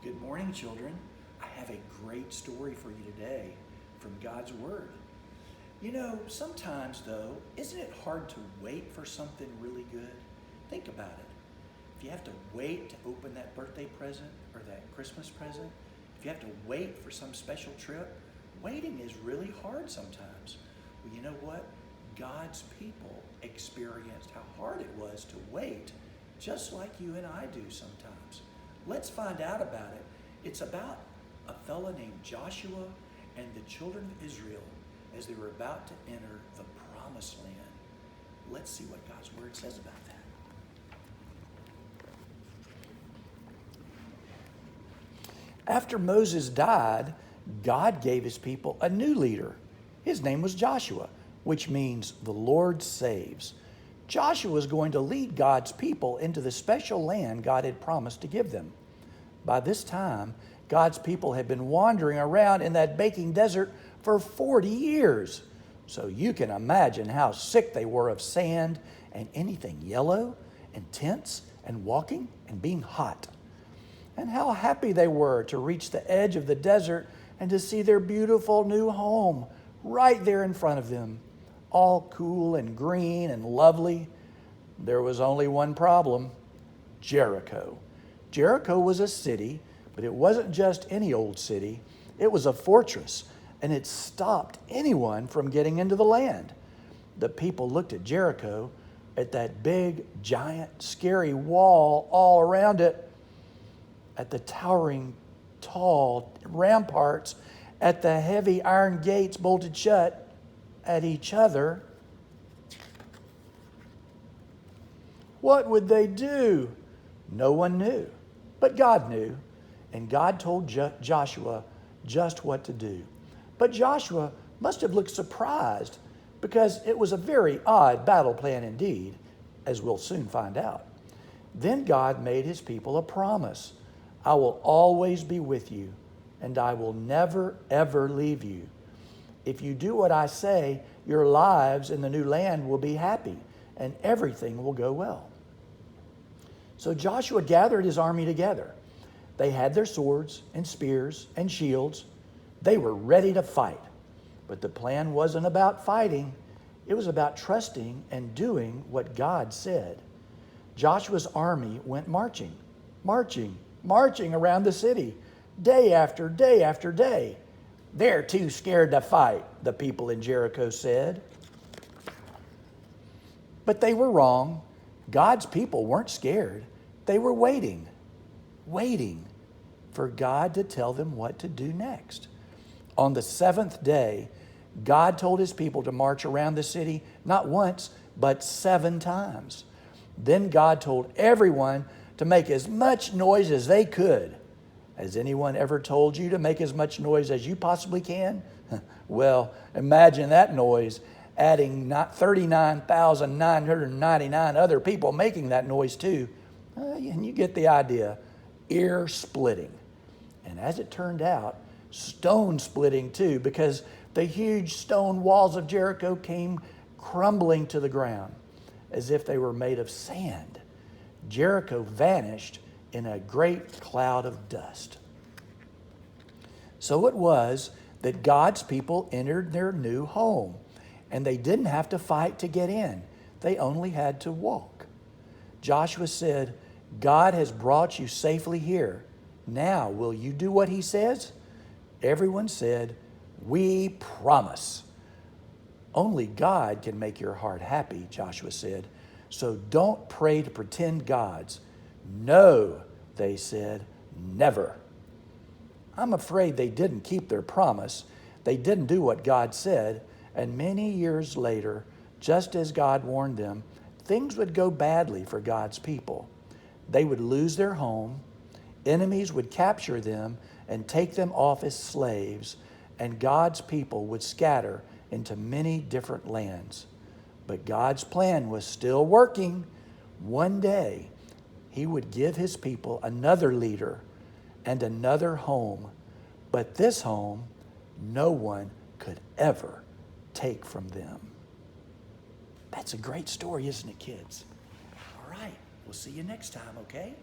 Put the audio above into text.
Good morning, children. I have a great story for you today from God's Word. You know, sometimes though, isn't it hard to wait for something really good? Think about it. If you have to wait to open that birthday present or that Christmas present, if you have to wait for some special trip, waiting is really hard sometimes. Well, you know what? God's people experienced how hard it was to wait, just like you and I do sometimes. Let's find out about it. It's about a fellow named Joshua and the children of Israel as they were about to enter the promised land. Let's see what God's Word says about that. After Moses died, God gave his people a new leader. His name was Joshua, which means the Lord saves. Joshua was going to lead God's people into the special land God had promised to give them. By this time, God's people had been wandering around in that baking desert for 40 years. So you can imagine how sick they were of sand and anything yellow and tense and walking and being hot. And how happy they were to reach the edge of the desert and to see their beautiful new home right there in front of them, all cool and green and lovely. There was only one problem: Jericho. Jericho was a city, but it wasn't just any old city. It was a fortress, and it stopped anyone from getting into the land. The people looked at Jericho, at that big, giant, scary wall all around it, at the towering, tall ramparts, at the heavy iron gates bolted shut, at each other. What would they do? No one knew, but God knew, and God told Joshua just what to do. But Joshua must have looked surprised, because it was a very odd battle plan indeed, as we'll soon find out. Then God made his people a promise: I will always be with you, and I will never, ever leave you. If you do what I say, your lives in the new land will be happy, and everything will go well. So Joshua gathered his army together. They had their swords and spears and shields. They were ready to fight. But the plan wasn't about fighting. It was about trusting and doing what God said. Joshua's army went marching around the city, day after day after day. They're too scared to fight, the people in Jericho said. But they were wrong. God's people weren't scared. They were waiting for God to tell them what to do next. On the seventh day, God told his people to march around the city not once, but 7 times. Then God told everyone to make as much noise as they could. Has anyone ever told you to make as much noise as you possibly can? Well, imagine that noise, adding 39,999 other people making that noise too. And you get the idea. Ear-splitting. And as it turned out, stone-splitting too, because the huge stone walls of Jericho came crumbling to the ground as if they were made of sand. Jericho vanished in a great cloud of dust. So it was that God's people entered their new home, and they didn't have to fight to get in. They only had to walk. Joshua said, God has brought you safely here. Now, will you do what he says? Everyone said, we promise. Only God can make your heart happy, Joshua said. So don't pray to pretend gods. No, they said, never. I'm afraid they didn't keep their promise. They didn't do what God said. And many years later, just as God warned them, things would go badly for God's people. They would lose their home. Enemies would capture them and take them off as slaves. And God's people would scatter into many different lands. But God's plan was still working. One day, he would give his people another leader and another home. But this home, no one could ever take from them. That's a great story, isn't it, kids? All right, we'll see you next time, okay?